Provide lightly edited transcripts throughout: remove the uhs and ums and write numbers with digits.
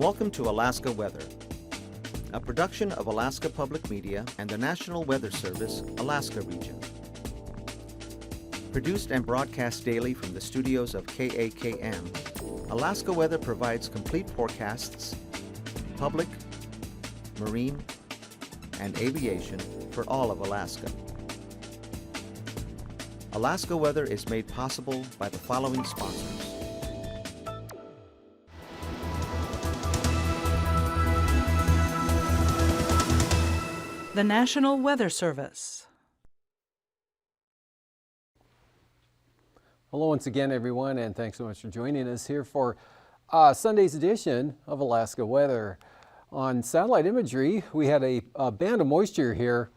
Welcome to Alaska Weather, a production of Alaska Public Media and the National Weather Service, Alaska Region. Produced and broadcast daily from the studios of KAKM, Alaska Weather provides complete forecasts, public, marine, and aviation for all of Alaska. Alaska Weather is made possible by the following sponsors. The National Weather Service. Hello once again, everyone, and thanks so much for joining us here for Sunday's edition of Alaska Weather. On satellite imagery, we had a band of moisture here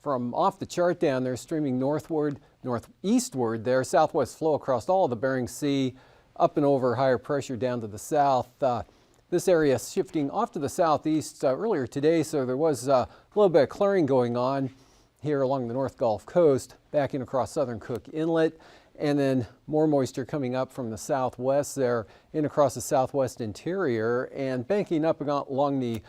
from off the chart down there, streaming northward, northeastward there, southwest flow across all of the Bering Sea, up and over higher pressure down to the south. This area shifting off to the southeast earlier today, so there was a little bit of clearing going on here along the North Gulf Coast, back in across southern Cook Inlet, and then more moisture coming up from the southwest there, in across the southwest interior, and banking up along the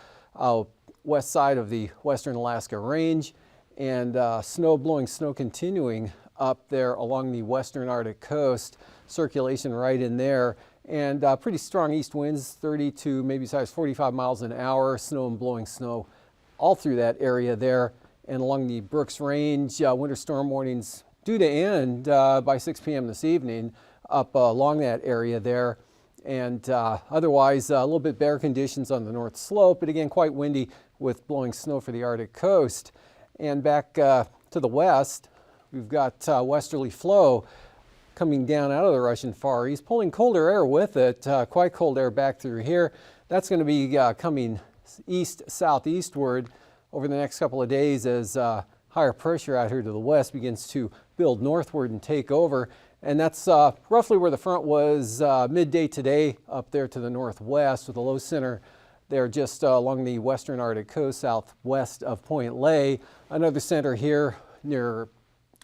west side of the western Alaska Range, and snow continuing up there along the western Arctic coast, circulation right in there. And pretty strong east winds, 30 to maybe as high as 45 miles an hour, snow and blowing snow all through that area there. And along the Brooks Range, winter storm warnings due to end by 6 p.m. this evening up along that area there. And otherwise, a little bit bare conditions on the north slope, but again, quite windy with blowing snow for the Arctic coast. And back to the west, we've got westerly flow coming down out of the Russian Far East, pulling colder air with it, quite cold air back through here. That's going to be coming east-southeastward over the next couple of days as higher pressure out here to the west begins to build northward and take over. And that's roughly where the front was midday today up there to the northwest, with a low center there just along the western Arctic coast southwest of Point Lay. Another center here near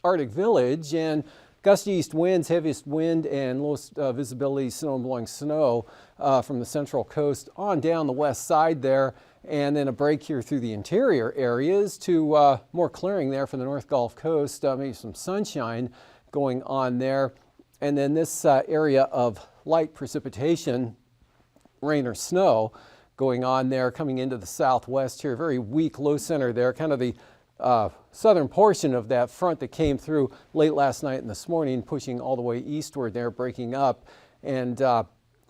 Arctic Village, and gusty east winds, heaviest wind and lowest visibility, snow and blowing snow from the central coast on down the west side there, and then a break here through the interior areas to more clearing there for the North Gulf Coast, maybe some sunshine going on there. And then this area of light precipitation, rain or snow going on there, coming into the southwest here, very weak low center there, kind of the southern portion of that front that came through late last night and this morning, pushing all the way eastward there, breaking up. And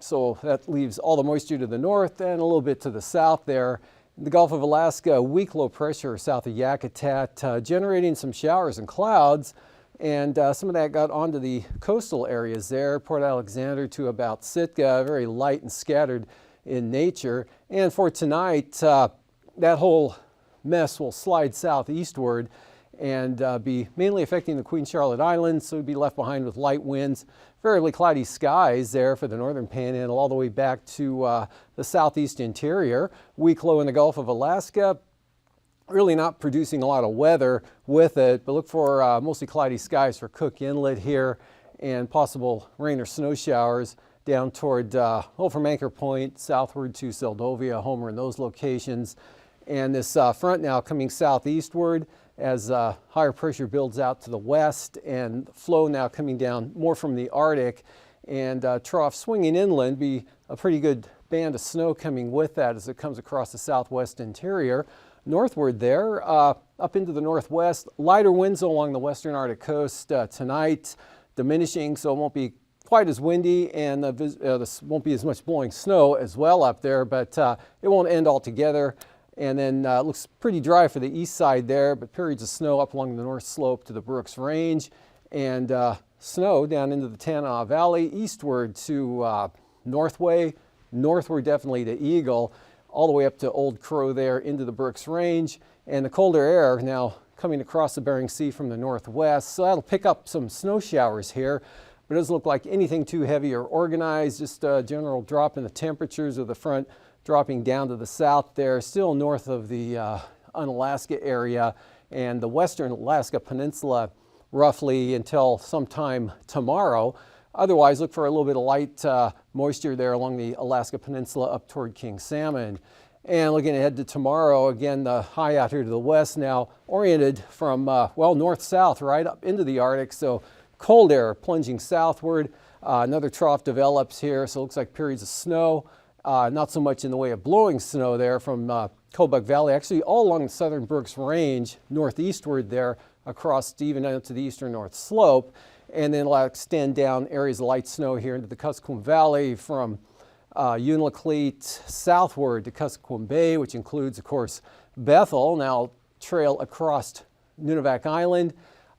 so that leaves all the moisture to the north and a little bit to the south there. In the Gulf of Alaska, weak low pressure south of Yakutat, generating some showers and clouds. And some of that got onto the coastal areas there, Port Alexander to about Sitka, very light and scattered in nature. And for tonight, that whole mess will slide southeastward and be mainly affecting the Queen Charlotte Islands, so we'd be left behind with light winds, fairly cloudy skies there for the northern panhandle all the way back to the southeast interior. Weak low in the Gulf of Alaska, really not producing a lot of weather with it, but look for mostly cloudy skies for Cook Inlet here, and possible rain or snow showers down toward from Anchor Point southward to Seldovia, Homer, and those locations. And this front now coming southeastward as higher pressure builds out to the west, and flow now coming down more from the Arctic, and trough swinging inland, be a pretty good band of snow coming with that as it comes across the southwest interior. Northward there, up into the northwest, lighter winds along the western Arctic coast tonight, diminishing, so it won't be quite as windy, and this won't be as much blowing snow as well up there, but it won't end altogether. And then it looks pretty dry for the east side there, but periods of snow up along the north slope to the Brooks Range, and snow down into the Tanana Valley, eastward to Northway, northward definitely to Eagle, all the way up to Old Crow there into the Brooks Range. And the colder air now coming across the Bering Sea from the northwest, so that'll pick up some snow showers here, but it doesn't look like anything too heavy or organized, just a general drop in the temperatures of the front dropping down to the south there, still north of the Unalaska area and the western Alaska Peninsula roughly until sometime tomorrow. Otherwise, look for a little bit of light moisture there along the Alaska Peninsula up toward King Salmon. And looking ahead to tomorrow, again, the high out here to the west now oriented from, well, north-south right up into the Arctic. So cold air plunging southward. Another trough develops here, so it looks like periods of snow. Not so much in the way of blowing snow there from Kobuk Valley, actually all along the southern Brooks Range, northeastward there, across even out to the eastern North Slope. And then it'll extend down areas of light snow here into the Kuskokwim Valley from Unalakleet southward to Kuskokwim Bay, which includes, of course, Bethel. Now trail across Nunivak Island.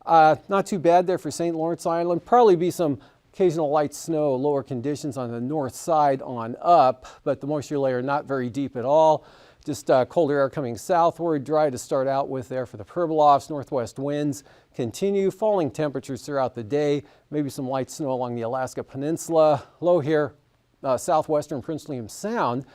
Not too bad there for St. Lawrence Island. Probably be some occasional light snow, lower conditions on the north side on up, but the moisture layer not very deep at all. Just colder air coming southward, dry to start out with there for the Pribilofs. Northwest winds continue, falling temperatures throughout the day. Maybe some light snow along the Alaska Peninsula. Low here, southwestern Prince William Sound.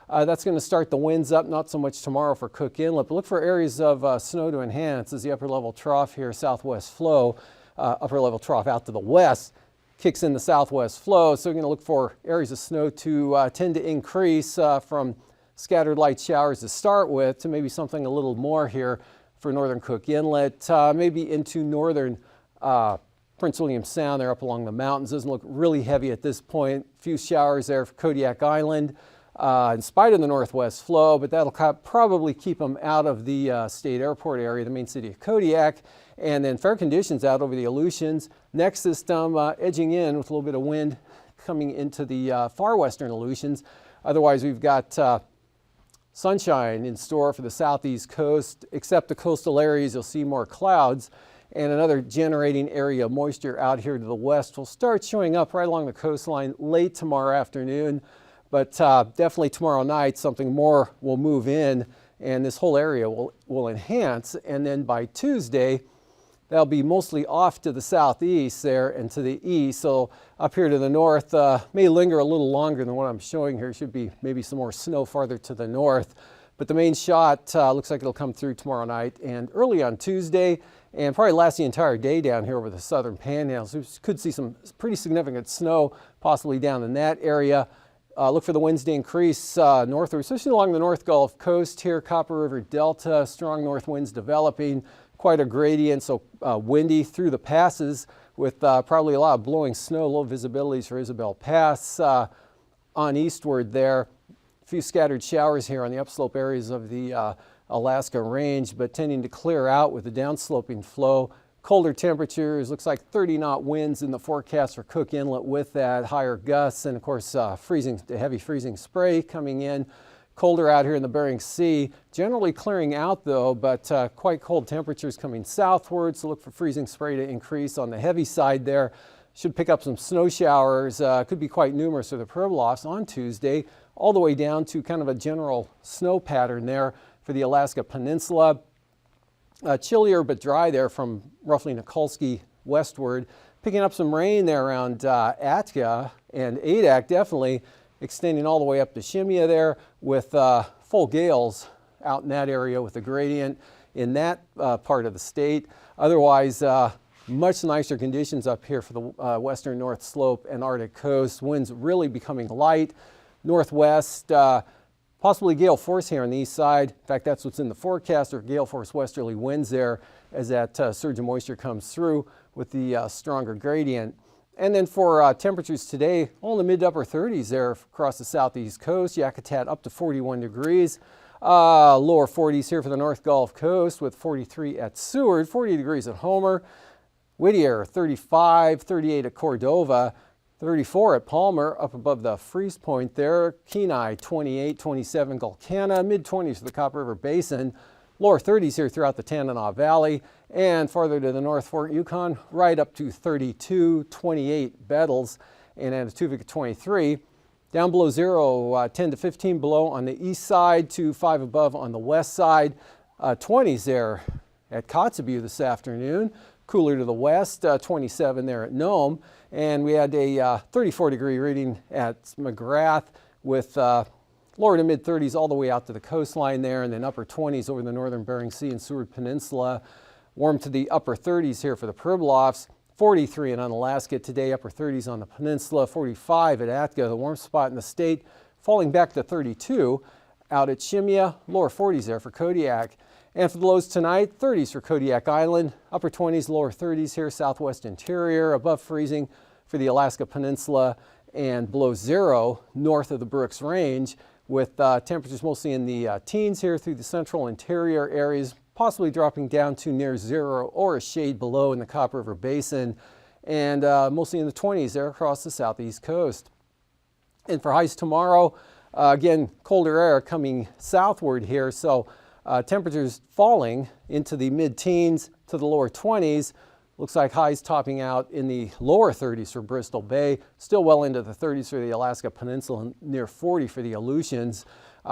That's going to start the winds up, not so much tomorrow for Cook Inlet, but look for areas of snow to enhance as the upper level trough here, southwest flow, upper level trough out to the west, kicks in the southwest flow. So we're going to look for areas of snow to tend to increase from scattered light showers to start with to maybe something a little more here for northern Cook Inlet, maybe into northern Prince William Sound there up along the mountains. Doesn't look really heavy at this point. A few showers there for Kodiak Island in spite of the northwest flow, but that'll probably keep them out of the state airport area, the main city of Kodiak. And then fair conditions out over the Aleutians. Next system edging in with a little bit of wind coming into the far western Aleutians. Otherwise, we've got sunshine in store for the southeast coast, except the coastal areas, you'll see more clouds. And another generating area of moisture out here to the west will start showing up right along the coastline late tomorrow afternoon. But definitely tomorrow night, something more will move in and this whole area will enhance. And then by Tuesday, that'll be mostly off to the southeast there and to the east. So up here to the north may linger a little longer than what I'm showing here. Should be maybe some more snow farther to the north. But the main shot looks like it'll come through tomorrow night and early on Tuesday, and probably last the entire day down here over the southern panhandle. So we could see some pretty significant snow possibly down in that area. Look for the winds to increase northward, especially along the North Gulf Coast here, Copper River Delta, strong north winds developing. Quite a gradient, so windy through the passes with probably a lot of blowing snow, low visibilities for Isabel Pass on eastward there. A few scattered showers here on the upslope areas of the Alaska Range, but tending to clear out with the downsloping flow. Colder temperatures, looks like 30-knot winds in the forecast for Cook Inlet with that, higher gusts, and of course freezing, heavy freezing spray coming in. Colder out here in the Bering Sea, generally clearing out though, but quite cold temperatures coming southward, so look for freezing spray to increase on the heavy side there. Should pick up some snow showers, could be quite numerous for the Pribilofs on Tuesday, all the way down to kind of a general snow pattern there for the Alaska Peninsula. Chillier but dry there from roughly Nikolsky westward. Picking up some rain there around Atka and Adak, definitely extending all the way up to Shimia there with full gales out in that area with a gradient in that part of the state. Otherwise, much nicer conditions up here for the western North Slope and Arctic coast. Winds really becoming light. Northwest, possibly gale force here on the east side. In fact, that's what's in the forecast, or gale force westerly winds there as that surge of moisture comes through with the stronger gradient. And then for temperatures today, all in the mid to upper 30s there across the southeast coast. Yakutat up to 41 degrees. Lower 40s here for the North Gulf Coast with 43 at Seward, 40 degrees at Homer. Whittier 35, 38 at Cordova, 34 at Palmer, up above the freeze point there. Kenai 28, 27 Gulkana, mid-20s for the Copper River Basin. Lower 30s here throughout the Tanana Valley, and farther to the north, Fort Yukon, right up to 32, 28 Bettles, and Atutavik at 23. Down below zero, 10 to 15 below on the east side, to 5 above on the west side. 20s there at Kotzebue this afternoon. Cooler to the west, 27 there at Nome. And we had a 34-degree reading at McGrath with lower to mid-30s all the way out to the coastline there, and then upper 20s over the northern Bering Sea and Seward Peninsula. Warm to the upper 30s here for the Pribilofs. 43 in Unalaska today, upper 30s on the peninsula, 45 at Atka, the warm spot in the state, falling back to 32 out at Shimia, lower 40s there for Kodiak. And for the lows tonight, 30s for Kodiak Island, upper 20s, lower 30s here, southwest interior, above freezing for the Alaska Peninsula, and below zero north of the Brooks Range, with temperatures mostly in the teens here through the central interior areas, possibly dropping down to near zero or a shade below in the Copper River Basin, and mostly in the 20s there across the southeast coast. And for highs tomorrow, again, colder air coming southward here, so temperatures falling into the mid-teens to the lower 20s. Looks like highs topping out in the lower 30s for Bristol Bay, still well into the 30s for the Alaska Peninsula, and near 40 for the Aleutians.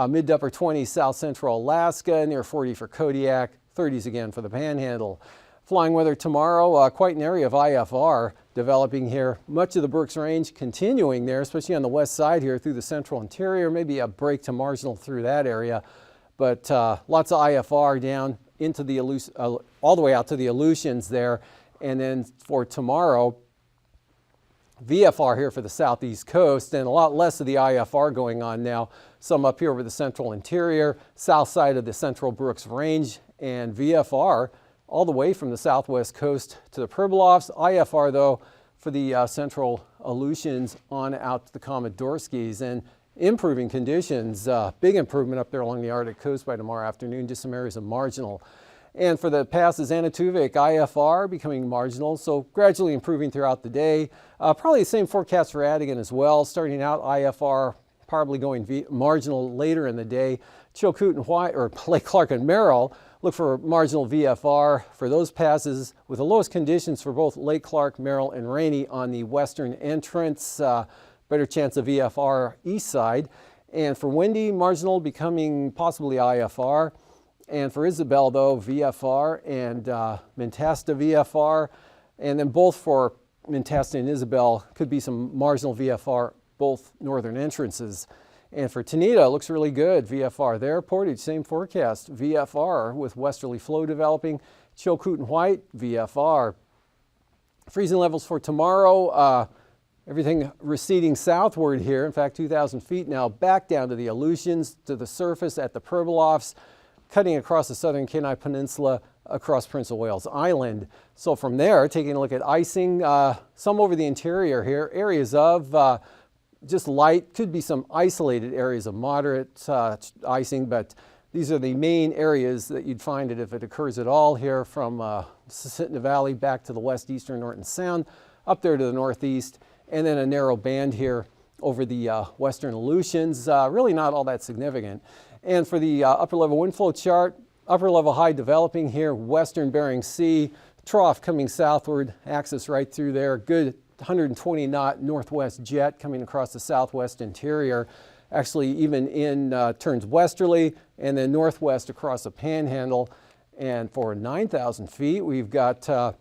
Mid to upper 20s south central Alaska, near 40 for Kodiak, 30s again for the Panhandle. Flying weather tomorrow, quite an area of IFR developing here. Much of the Brooks Range continuing there, especially on the west side here through the central interior, maybe a break to marginal through that area. But lots of IFR down into the all the way out to the Aleutians there. And then for tomorrow, VFR here for the southeast coast, and a lot less of the IFR going on now. Some up here over the central interior, south side of the central Brooks Range, and VFR all the way from the southwest coast to the Pribilofs. IFR though for the central Aleutians on out to the Komodorskis, and improving conditions, big improvement up there along the Arctic coast by tomorrow afternoon, just some areas of marginal. And for the passes, Anatuvik, IFR becoming marginal, so gradually improving throughout the day. Probably the same forecast for Adigan as well. Starting out, IFR probably going marginal later in the day. Chilkoot and White, or Lake Clark and Merrill, look for marginal VFR for those passes with the lowest conditions for both Lake Clark, Merrill, and Rainy on the western entrance. Better chance of VFR east side. And for Windy, marginal becoming possibly IFR. And for Isabel, though, VFR and Mentasta VFR. And then both for Mentasta and Isabel could be some marginal VFR, both northern entrances. And for Tanita, it looks really good. VFR there. Portage, same forecast. VFR with westerly flow developing. Chilkoot and White, VFR. Freezing levels for tomorrow, everything receding southward here. In fact, 2,000 feet now back down to the Aleutians, to the surface at the Pribilofs, cutting across the southern Kenai Peninsula, across Prince of Wales Island. So from there, taking a look at icing, some over the interior here, areas of just light, could be some isolated areas of moderate icing, but these are the main areas that you'd find it if it occurs at all here, from Susitna Valley back to the west-eastern Norton Sound, up there to the northeast, and then a narrow band here over the western Aleutians. Really not all that significant. And for the upper level wind flow chart, upper level high developing here, western Bering Sea, trough coming southward, axis right through there, good 120 knot northwest jet coming across the southwest interior, actually even in turns westerly, and then northwest across the Panhandle. And for 9,000 feet, we've got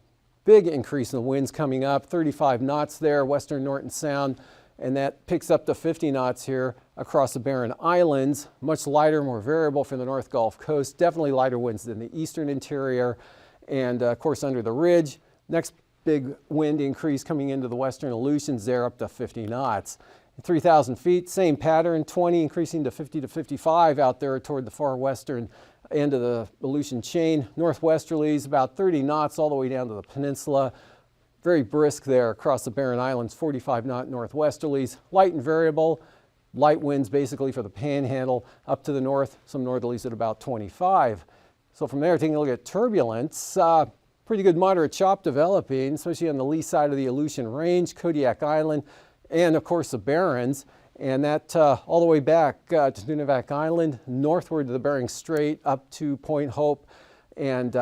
big increase in the winds coming up, 35 knots there, western Norton Sound, and that picks up to 50 knots here across the Barren Islands. Much lighter, more variable from the North Gulf Coast, definitely lighter winds than the eastern interior, and of course under the ridge. Next big wind increase coming into the western Aleutians there, up to 50 knots. 3,000 feet, same pattern, 20 increasing to 50 to 55 out there toward the far western end of the Aleutian chain. Northwesterlies about 30 knots all the way down to the peninsula. Very brisk there across the Barren Islands, 45 knot northwesterlies. Light and variable, light winds basically for the Panhandle. Up to the north, some northerlies at about 25. So from there, taking a look at turbulence, pretty good moderate chop developing, especially on the lee side of the Aleutian Range, Kodiak Island, and of course the Barrens. And that all the way back to Nunivak Island, northward to the Bering Strait, up to Point Hope and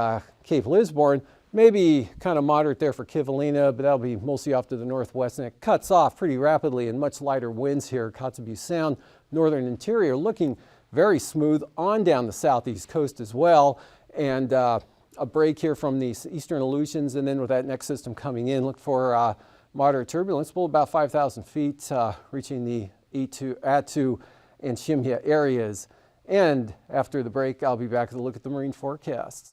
Cape Lisburne. Maybe kind of moderate there for Kivalina, but that'll be mostly off to the northwest, and it cuts off pretty rapidly in much lighter winds here. Kotzebue Sound, northern interior, looking very smooth on down the southeast coast as well. And a break here from the eastern Aleutians, and then with that next system coming in, look for moderate turbulence, well, about 5,000 feet, reaching the Attu and Shimhia areas. And after the break, I'll be back to look at the marine forecasts.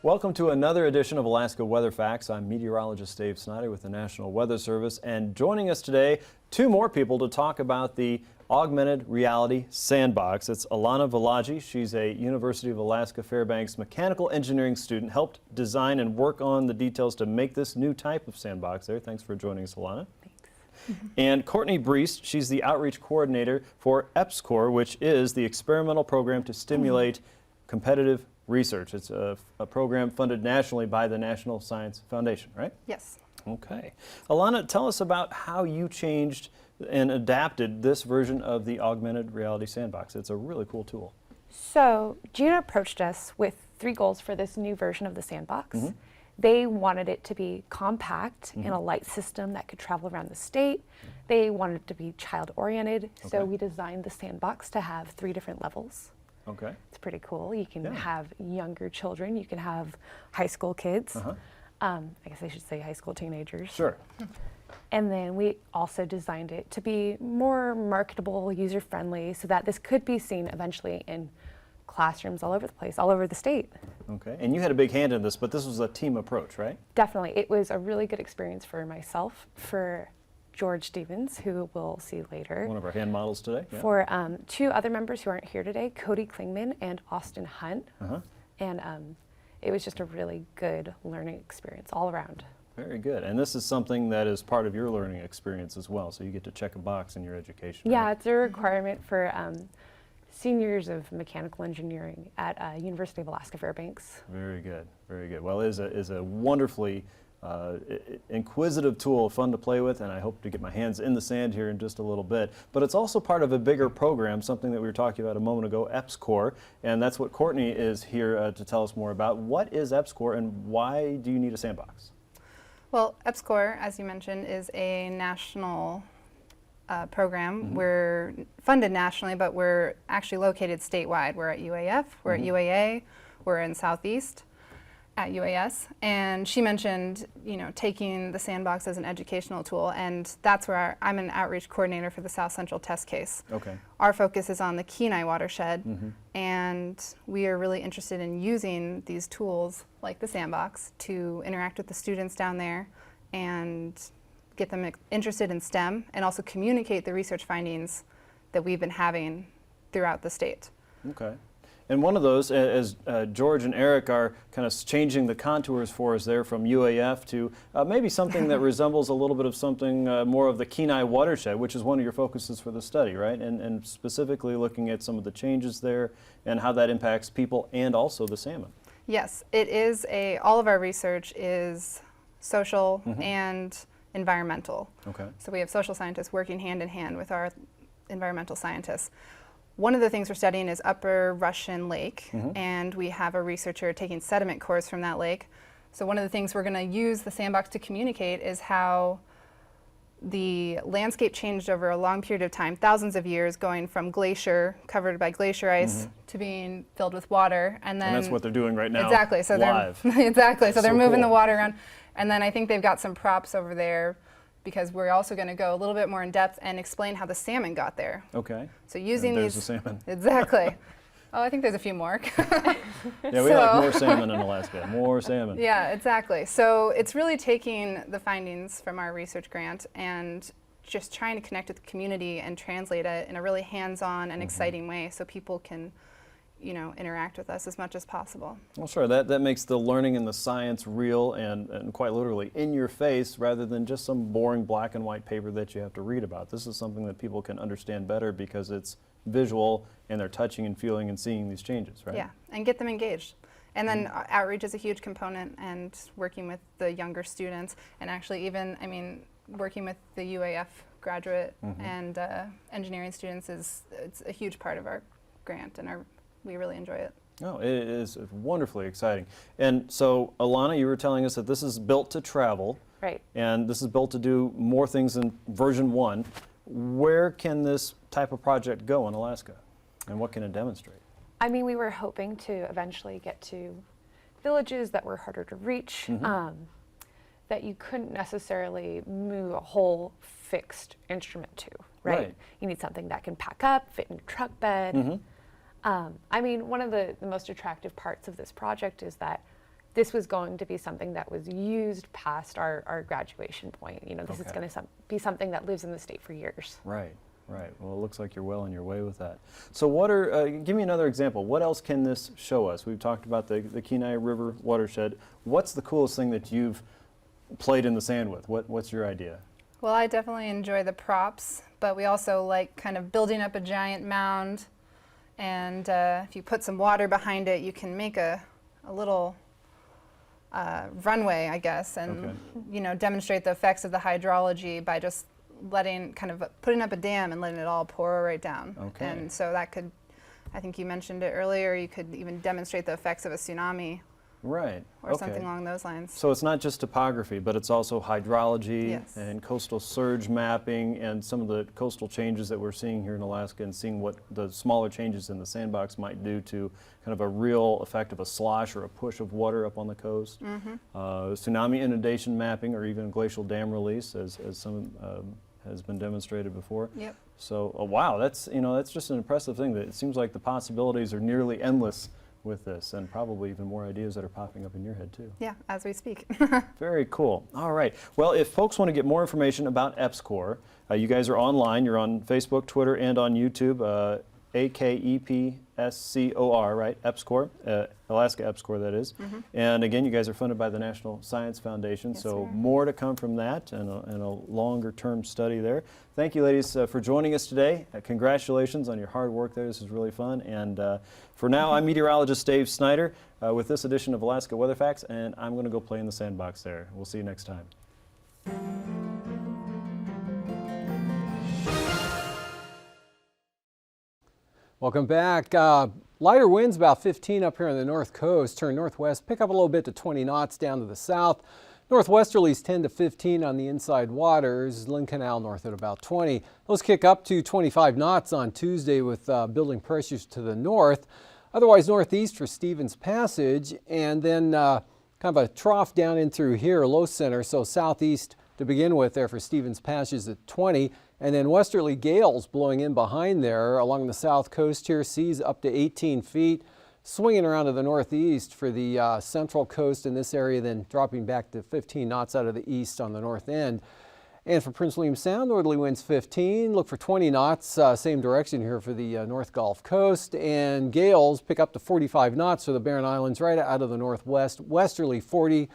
Welcome to another edition of Alaska Weather Facts. I'm meteorologist Dave Snider with the National Weather Service, and joining us today, two more people to talk about the augmented reality sandbox. It's Alana Valaji. She's a University of Alaska Fairbanks mechanical engineering student, helped design and work on the details to make this new type of sandbox there. Thanks for joining us, Alana. And Courtney Breest, she's the outreach coordinator for AKwx, which is the experimental program to stimulate competitive research. It's a program funded nationally by the National Science Foundation, right? Yes. Okay. Alana, tell us about how you changed and adapted this version of the augmented reality sandbox. It's a really cool tool. So Gina approached us with 3 goals for this new version of the sandbox. They wanted it to be compact in a light system that could travel around the state. They wanted it to be child-oriented, so we designed the sandbox to have 3 different levels. Okay. It's pretty cool. You can have younger children, you can have high school kids. I guess I should say high school teenagers. Sure. And then we also designed it to be more marketable, user-friendly, so that this could be seen eventually in classrooms all over the place, all over the state. Okay. And you had a big hand in this, but this was a team approach, right? Definitely. It was a really good experience for myself, for George Stevens, who we'll see later. One of our hand models today. Yeah. For 2 other members who aren't here today, Cody Klingman and Austin Hunt. And it was just a really good learning experience all around. Very good. And this is something that is part of your learning experience as well, so you get to check a box in your education. Yeah, right? it's a requirement for seniors of mechanical engineering at University of Alaska Fairbanks. Very good. Very good. Well, it is a wonderfully inquisitive tool, fun to play with, and I hope to get my hands in the sand here in just a little bit. But it's also part of a bigger program, something that we were talking about a moment ago, AKwx, and that's what Courtney is here to tell us more about. What is AKwx and why do you need a sandbox? Well, AKwx, as you mentioned, is a national program. We're funded nationally, but we're actually located statewide. We're at UAF, we're at UAA, we're in Southeast at UAS. And she mentioned, you know, taking the sandbox as an educational tool, and that's where I'm an outreach coordinator for the South Central test case. Okay. Our focus is on the Kenai watershed, and we are really interested in using these tools like the sandbox to interact with the students down there and get them interested in STEM and also communicate the research findings that we've been having throughout the state. Okay. And one of those, as George and Eric are kind of changing the contours for us there from UAF to maybe something that resembles a little bit of something more of the Kenai watershed, which is one of your focuses for the study, right? And specifically looking at some of the changes there and how that impacts people and also the salmon. Yes, it is all of our research is social and environmental. Okay. So we have social scientists working hand in hand with our environmental scientists. One of the things we're studying is Upper Russian Lake, and we have a researcher taking sediment cores from that lake. So one of the things we're going to use the sandbox to communicate is how the landscape changed over a long period of time, thousands of years, going from glacier, covered by glacier ice, to being filled with water. And then that's what they're doing right now. Exactly. So live. So they're moving cool. the water around. And then I think they've got some props over there, because we're also going to go a little bit more in depth and explain how the salmon got there. Okay. So using there's these, the salmon. Exactly. Oh, I think there's a few more. Yeah, we like more salmon in Alaska. More salmon. Yeah, exactly. So it's really taking the findings from our research grant and just trying to connect with the community and translate it in a really hands-on and exciting way, so people can, you know, interact with us as much as possible. Well, sure. That makes the learning and the science real and quite literally in your face, rather than just some boring black and white paper that you have to read about. This is something that people can understand better because it's visual and they're touching and feeling and seeing these changes, right? Yeah, and get them engaged. And then outreach is a huge component, and working with the younger students, and actually even, I mean, working with the UAF graduate and engineering students it's a huge part of our grant, and we really enjoy it. Oh, it is wonderfully exciting. And so, Alana, you were telling us that this is built to travel. Right. And this is built to do more things than version 1. Where can this type of project go in Alaska? And what can it demonstrate? I mean, we were hoping to eventually get to villages that were harder to reach, that you couldn't necessarily move a whole fixed instrument to, right? You need something that can pack up, fit in your truck bed. I mean, one of the most attractive parts of this project is that this was going to be something that was used past our graduation point. You know, this is Okay. going to be something that lives in the state for years. Right, right. Well, it looks like you're well on your way with that. So what are, give me another example. What else can this show us? We've talked about the Kenai River watershed. What's the coolest thing that you've played in the sand with? What's your idea? Well, I definitely enjoy the props, but we also like kind of building up a giant mound, and if you put some water behind it, you can make a little runway, I guess, and you know, demonstrate the effects of the hydrology by just putting up a dam and letting it all pour right down. Okay. And so that could, I think you mentioned it earlier, you could even demonstrate the effects of a tsunami Right. or something along those lines. So it's not just topography, but it's also hydrology Yes. and coastal surge mapping and some of the coastal changes that we're seeing here in Alaska, and seeing what the smaller changes in the sandbox might do to kind of a real effect of a slosh or a push of water up on the coast. Tsunami inundation mapping, or even glacial dam release, as some has been demonstrated before. Yep. So wow, that's just an impressive thing. That it seems like the possibilities are nearly endless with this, and probably even more ideas that are popping up in your head too. Yeah, as we speak. Very cool. All right. Well, if folks want to get more information about AKwx, you guys are online. You're on Facebook, Twitter, and on YouTube. AKwx, right? AKwx, Alaska AKwx, that is. And again, you guys are funded by the National Science Foundation, Yes, so sir. more to come from that, and a longer-term study there. Thank you, ladies, for joining us today. Congratulations on your hard work there. This is really fun. And for now, I'm meteorologist Dave Snider with this edition of Alaska Weather Facts, and I'm going to go play in the sandbox there. We'll see you next time. Welcome back. Lighter winds, about 15 up here on the north coast, turn northwest, pick up a little bit to 20 knots down to the south. Northwesterlies 10 to 15 on the inside waters, Lynn Canal north at about 20. Those kick up to 25 knots on Tuesday with building pressures to the north. Otherwise northeast for Stevens Passage, and then kind of a trough down in through here, low center, so southeast to begin with there for Stevens Passage at 20. And then westerly gales blowing in behind there along the south coast here, seas up to 18 feet, swinging around to the northeast for the central coast in this area, then dropping back to 15 knots out of the east on the north end. And for Prince William Sound, northerly winds 15, look for 20 knots, same direction here for the North Gulf Coast, and gales pick up to 45 knots for the Barren Islands right out of the northwest, westerly 40,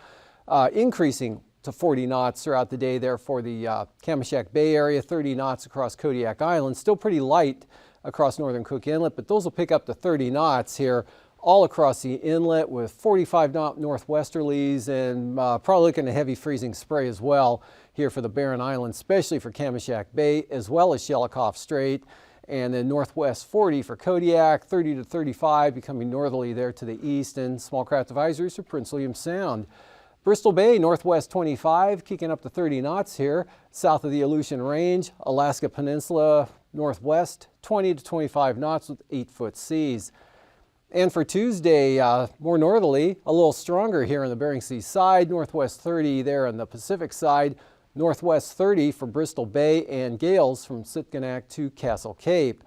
increasing to 40 knots throughout the day there for the Kamishak Bay area, 30 knots across Kodiak Island. Still pretty light across northern Cook Inlet, but those will pick up to 30 knots here all across the inlet with 45 knot northwesterlies, and probably looking at heavy freezing spray as well here for the Barren Islands, especially for Kamishak Bay as well as Shelikof Strait. And then northwest 40 for Kodiak, 30 to 35 becoming northerly there to the east, and small craft advisories for Prince William Sound. Bristol Bay, northwest 25, kicking up to 30 knots here, south of the Aleutian Range. Alaska Peninsula, northwest, 20 to 25 knots with 8-foot seas. And for Tuesday, more northerly, a little stronger here on the Bering Sea side, northwest 30 there on the Pacific side, northwest 30 for Bristol Bay, and gales from Sitkinak to Castle Cape.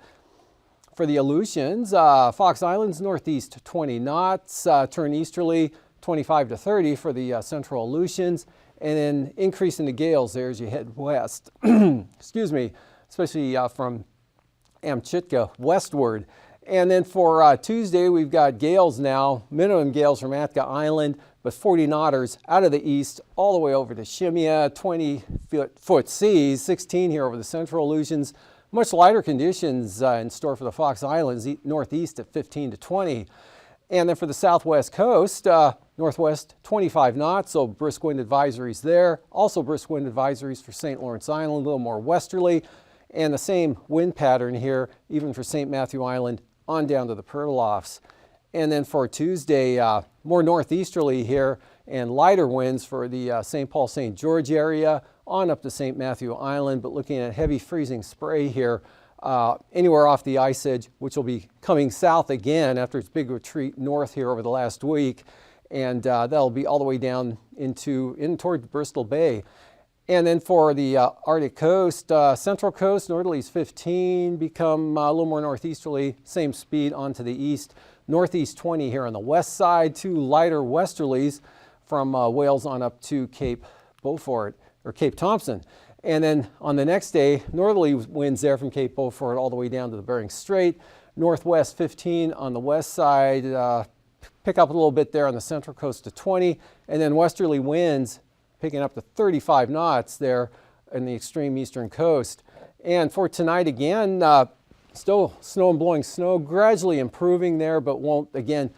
For the Aleutians, Fox Islands, northeast 20 knots, turn easterly, 25 to 30 for the central Aleutians, and then increasing the gales there as you head west. Excuse me, especially from Amchitka westward. And then for Tuesday, we've got gales now, minimum gales from Atka Island, but 40 knotters out of the east all the way over to Shimia, 20-foot seas, 16 here over the central Aleutians. Much lighter conditions in store for the Fox Islands, northeast at 15 to 20. And then for the southwest coast, northwest 25 knots, so brisk wind advisories there. Also brisk wind advisories for St. Lawrence Island, a little more westerly. And the same wind pattern here, even for St. Matthew Island on down to the Perlofs. And then for Tuesday, more northeasterly here and lighter winds for the St. Paul, St. George area on up to St. Matthew Island, but looking at heavy freezing spray here anywhere off the ice edge, which will be coming south again after its big retreat north here over the last week. And that'll be all the way down in toward Bristol Bay. And then for the Arctic coast, central coast, northerlies 15, become a little more northeasterly, same speed onto the east. Northeast 20 here on the west side, 2 lighter westerlies from Wales on up to Cape Beaufort, or Cape Thompson. And then on the next day, northerly winds there from Cape Beaufort all the way down to the Bering Strait. Northwest 15 on the west side, pick up a little bit there on the central coast to 20, and then westerly winds picking up to 35 knots there in the extreme eastern coast. And for tonight again, still snow and blowing snow, gradually improving there, but won't again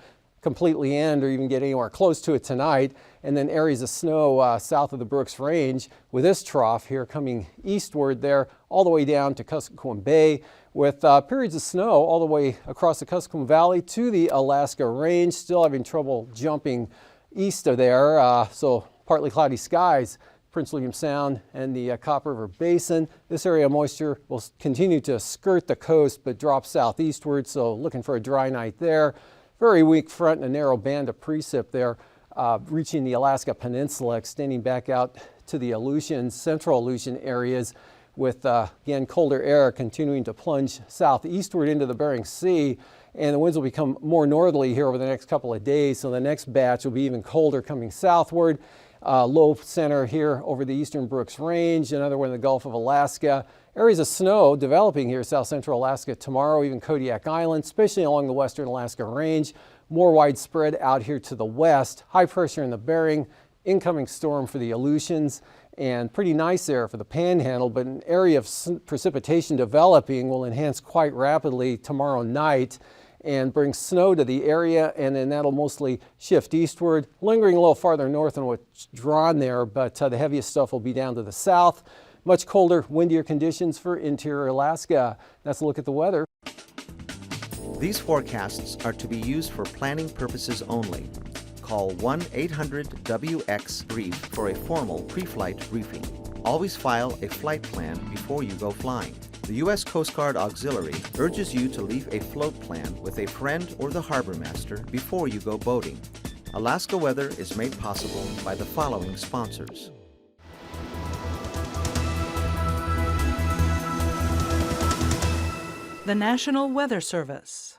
completely end or even get anywhere close to it tonight. And then areas of snow south of the Brooks Range with this trough here coming eastward there all the way down to Kuskokwim Bay, with periods of snow all the way across the Kuskokwim Valley to the Alaska Range. Still having trouble jumping east of there, so partly cloudy skies, Prince William Sound and the Copper River Basin. This area of moisture will continue to skirt the coast but drop southeastward, so looking for a dry night there. Very weak front and a narrow band of precip there, reaching the Alaska Peninsula, extending back out to the Aleutian, central Aleutian areas, with again colder air continuing to plunge southeastward into the Bering Sea. And the winds will become more northerly here over the next couple of days, so the next batch will be even colder coming southward. Low center here over the eastern Brooks Range, another one in the Gulf of Alaska. Areas of snow developing here south central Alaska tomorrow, even Kodiak Island, especially along the western Alaska Range. More widespread out here to the west. High pressure in the Bering, incoming storm for the Aleutians, and pretty nice there for the Panhandle, but an area of precipitation developing will enhance quite rapidly tomorrow night and bring snow to the area, and then that'll mostly shift eastward, lingering a little farther north than what's drawn there, but the heaviest stuff will be down to the south. Much colder, windier conditions for interior Alaska. That's a look at the weather. These forecasts are to be used for planning purposes only. Call 1-800-WX-BRIEF for a formal pre-flight briefing. Always file a flight plan before you go flying. The U.S. Coast Guard Auxiliary urges you to leave a float plan with a friend or the harbor master before you go boating. Alaska Weather is made possible by the following sponsors. The National Weather Service.